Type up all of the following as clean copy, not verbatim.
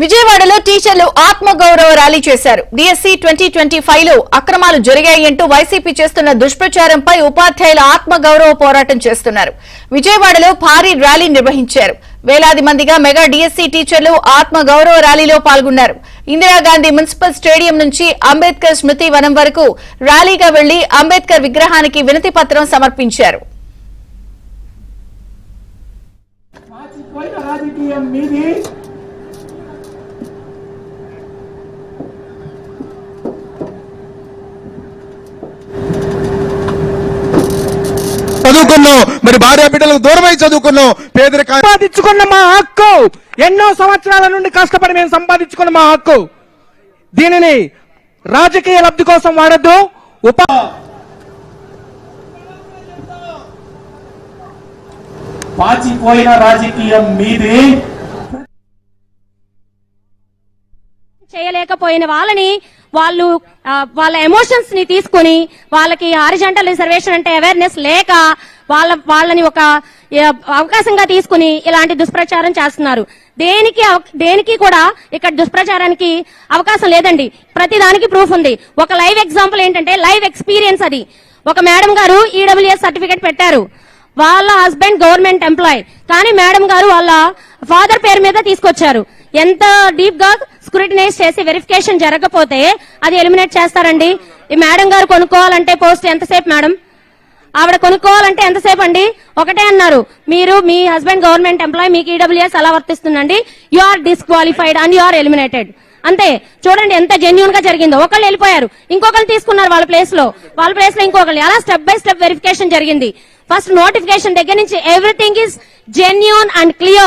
విజయవాడలో టీచర్లు ఆత్మగౌరవ ర్యాలీ చేశారు. డిఎస్సి 2025 లో అక్రమాలు జరిగాయంటూ వైసీపీ చేస్తున్న దుష్ప్రచారంపై ఉపాధ్యాయుల ఆత్మగౌరవ పోరాటం చేస్తున్నారు. విజయవాడలో భారీ ర్యాలీ నిర్వహించారు. వేలాది మందిగా మెగా డిఎస్సి టీచర్లు ఆత్మగౌరవ ర్యాలీలో పాల్గొన్నారు. ఇందిరాగాంధీ మున్సిపల్ స్టేడియం నుంచి అంబేద్కర్ స్మృతి వనం వరకు ర్యాలీగా వెళ్లి అంబేద్కర్ విగ్రహానికి వినతి పత్రం సమర్పించారు. చదువుకున్నాం, మరి భార్య బిడ్డలకు దూరమై చదువుకున్నాం, పేదరికాన్ని సంపాదించుకున్న మా హక్కు, ఎన్నో సంవత్సరాల నుండి కష్టపడి మేము సంపాదించుకున్న మా హక్కు, దీనిని రాజకీయ లబ్ధి కోసం వాడద్దు. పాచిపోయిన రాజకీయం మీది. చేయలేకపోయిన వాళ్ళని వాళ్ళ ఎమోషన్స్ ని తీసుకుని వాళ్ళకి హారిజాంటల్ రిజర్వేషన్ అంటే అవేర్నెస్ లేక వాళ్ళని ఒక అవకాశంగా తీసుకుని ఇలాంటి దుష్ప్రచారం చేస్తున్నారు. దేనికి కూడా ఇక్కడ దుష్ప్రచారానికి అవకాశం లేదండి. ప్రతి దానికి ప్రూఫ్ ఉంది. ఒక లైవ్ ఎగ్జాంపుల్ ఏంటంటే లైవ్ ఎక్స్పీరియన్స్. అది ఒక మేడం గారు ఈడబ్ల్యూఎస్ సర్టిఫికేట్ పెట్టారు. వాళ్ళ హస్బెండ్ గవర్నమెంట్ ఎంప్లాయ్, కానీ మేడం గారు వాళ్ళ ఫాదర్ పేరు మీద తీసుకొచ్చారు. ఎంత డీప్ గా స్క్రూటినైజ్ చేసి వెరిఫికేషన్ జరగకపోతే అది ఎలిమినేట్ చేస్తారండి. ఈ మేడం గారు కొనుక్కోవాలంటే పోస్ట్ ఎంతసేపు మేడం? ఆవిడ కొనుక్కోవాలంటే ఎంతసేపు అండి? ఒకటే అన్నారు, మీరు మీ హస్బెండ్ గవర్నమెంట్ ఎంప్లాయ్, మీకు ఈడబ్ల్యూఎస్ అలా వర్తిస్తుందండి, you are disqualified and you are eliminated. అంతే. చూడండి ఎంత జెన్యూన్ గా జరిగిందో. ఒకళ్ళు వెళ్ళిపోయారు, ఇంకొకరు తీసుకున్నారు వాళ్ళ ప్లేస్ లో ఇంకొకళ్ళు. అలా స్టెప్ బై స్టెప్ వెరిఫికేషన్ జరిగింది. ఫస్ట్ నోటిఫికేషన్ దగ్గర నుంచి everything is genuine and clear,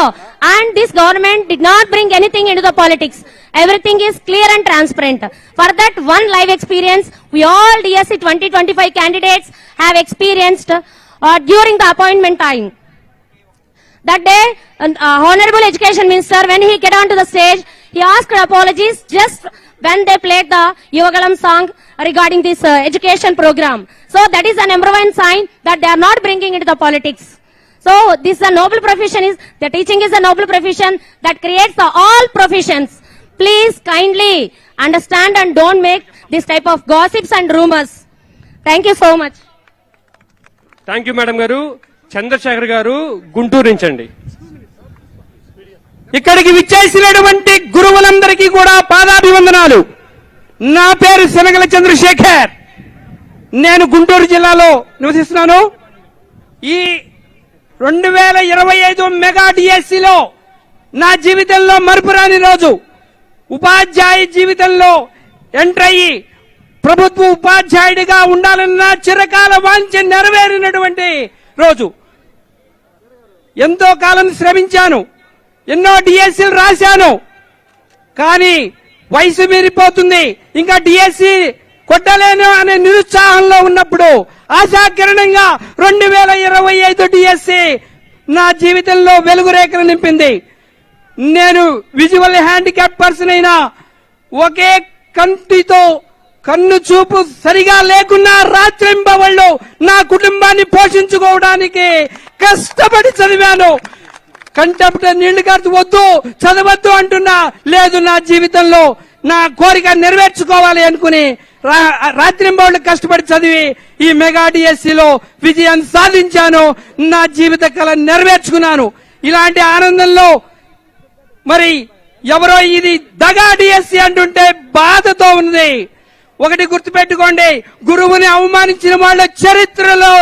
and this government did not bring anything into the politics. Everything is clear and transparent. For that one live experience, we all DSC 2025 candidates have experienced during the appointment time. That day, Honorable Education Minister, when he get onto the stage, he asked apologies just when they played the Yuvagalam song regarding this education program. So that is a number one sign that they are not bringing into the politics. So this is a noble profession. The teaching is a noble profession that creates all professions. Please kindly understand and don't make this type of gossips and rumors. Thank you so much. Thank you Madam Garu. Chandrashekhar garu Guntur నుంచి అండి. ఇక్కడికి విచ్చేసినటువంటి గురువులందరికీ కూడా పాదాభివందనాలు. నా పేరు శనగల చంద్రశేఖర్. నేను గుంటూరు జిల్లాలో నివసిస్తున్నాను. ఈ 2025 మెగా డిఎస్సిలో నా జీవితంలో మరుపురాని రోజు. ఉపాధ్యాయ జీవితంలో ఎంటర్ అయ్యి ప్రభుత్వ ఉపాధ్యాయుడిగా ఉండాలన్న చిరకాల వాంఛ నెరవేరినటువంటి రోజు. ఎంతో కాలం శ్రమించాను, ఎన్నో డిఎస్సీలు రాశాను, కానీ వయసు మీరిపోతుంది, ఇంకా డిఎస్సి కొట్టలేను అనే నిరుత్సాహంలో ఉన్నప్పుడు ఆశాకిరణంగా 2025 డిఎస్సి నా జీవితంలో వెలుగు రేఖలు నింపింది. నేను విజువల్ హ్యాండిక్యాప్ పర్సన్ అయినా ఒకే కంటితో కన్ను చూపు సరిగా లేకున్నా రాత్రింబవళ్ళు నా కుటుంబాన్ని పోషించుకోవడానికి కష్టపడి చదివాను. కంటపట నీళ్లు కాదు, వద్దు చదవద్దు అంటున్నా, లేదు నా జీవితంలో నా కోరిక నెరవేర్చుకోవాలి అనుకుని రాత్రింబవళ్ళు కష్టపడి చదివి ఈ మెగా డిఎస్సిలో విజయాన్ని సాధించాను. నా జీవిత కళ నెరవేర్చుకున్నాను. ఇలాంటి ఆనందంలో మరి ఎవరో ఇది దగా డిఎస్సి అంటుంటే బాధతో ఉంది. ఒకటి గుర్తుపెట్టుకోండి, గురువుని అవమానించిన వాళ్ళ చరిత్రలో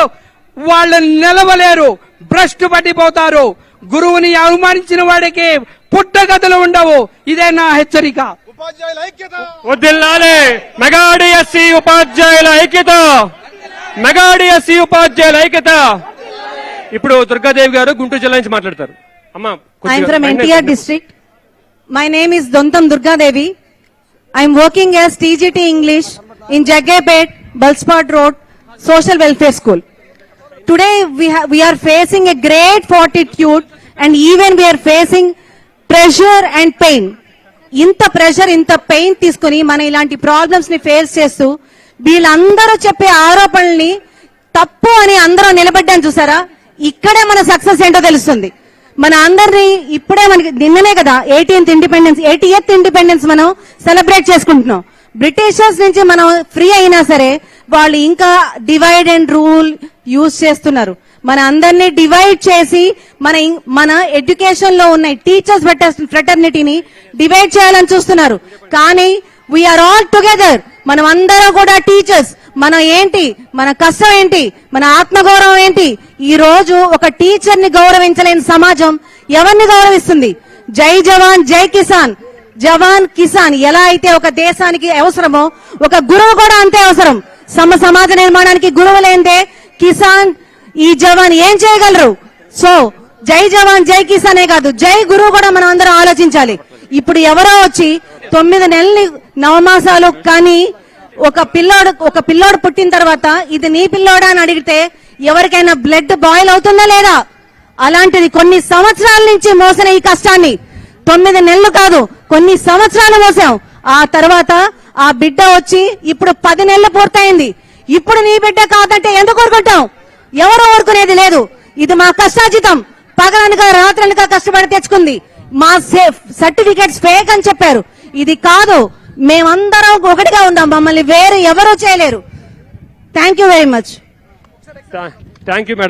వాళ్ళు నిలవలేరు, భ్రష్టు పట్టిపోతారు. గురువుని అవమానించిన వాడికి పుట్టగతులు ఉండవు. ఇదే నా హెచ్చరిక. వదిలాలే మెగా డిఎస్సి ఉపాధ్యాయుల ఐక్యత, మెగా డిఎస్సి ఉపాధ్యాయుల ఐక్యత. ఇప్పుడు దుర్గాదేవి గారు గుంటూరు జిల్లా నుంచి మాట్లాడతారు. అమ్మా, I'm from NTR district. My name is Dontam Durga Devi. I'm working as TGT English in Jaggapet, Balspot Road, Social Welfare School. Today we are facing a great fortitude, and even we are facing pressure and pain. ఇంత pressure, ఇంత pain తీసుకుని మన ఇలాంటి problems ని face చేస్తూ వీళ్ళందరూ చెప్పే ఆరోపణల్ని తప్పు అని అందరూ నిలబడ్డాను చూసారా, ఇక్కడే మన సక్సెస్ ఏంటో తెలుస్తుంది. మన అందరినీ ఇప్పుడే మనకి నిన్ననే కదా 80th ఇండిపెండెన్స్ మనం సెలబ్రేట్ చేసుకుంటున్నాం. బ్రిటిషర్స్ నుంచి మనం ఫ్రీ అయినా సరే వాళ్ళు ఇంకా డివైడ్ అండ్ రూల్ యూజ్ చేస్తున్నారు. మన అందరినీ డివైడ్ చేసి మన ఎడ్యుకేషన్ లో ఉన్న టీచర్స్ ఫ్రెటర్నిటీని డివైడ్ చేయాలని చూస్తున్నారు. కానీ వీఆర్ ఆల్ టుగెదర్, మనం అందరం కూడా టీచర్స్. మనం ఏంటి, మన కష్టం ఏంటి, మన ఆత్మగౌరవం ఏంటి? ఈ రోజు ఒక టీచర్ ని గౌరవించలేని సమాజం ఎవరిని గౌరవిస్తుంది? జై జవాన్ జై కిసాన్, జవాన్ కిసాన్ ఎలా అయితే ఒక దేశానికి అవసరమో ఒక గురువు కూడా అంతే అవసరం. సమాజ నిర్మాణానికి గురువు లేనిదే కిసాన్ ఈ జవాన్ ఏం చేయగలరు? సో జై జవాన్ జై కిసానే కాదు, జై గురువు కూడా మనం అందరం ఆలోచించాలి. ఇప్పుడు ఎవరో వచ్చి 9 నెలలు నవమాసాలు కానీ ఒక పిల్లోడు పుట్టిన తర్వాత ఇది నీ పిల్లోడా అని అడిగితే ఎవరికైనా బ్లడ్ బాయిల్ అవుతుందా లేదా? అలాంటిది కొన్ని సంవత్సరాల నుంచి మోసిన ఈ కష్టాన్ని 9 నెలలు కాదు కొన్ని సంవత్సరాలు మోసాం. ఆ తర్వాత ఆ బిడ్డ వచ్చి ఇప్పుడు 10 నెలలు పూర్తయింది. ఇప్పుడు నీ బిడ్డ కాదంటే ఎందుకు ఊరుకుంటాం? ఎవరు ఊరుకునేది లేదు. ఇది మా కష్టాజితం. పగలనగా రాత్రనగా కష్టపడి తెచ్చుకుంది. మా సర్టిఫికేట్స్ ఫేక్ అని చెప్పారు. ఇది కాదు, మేమందరం ఒకటిగా ఉందాం. మమ్మల్ని వేరు ఎవరూ చేయలేరు. Thank you very much. Thank you madam.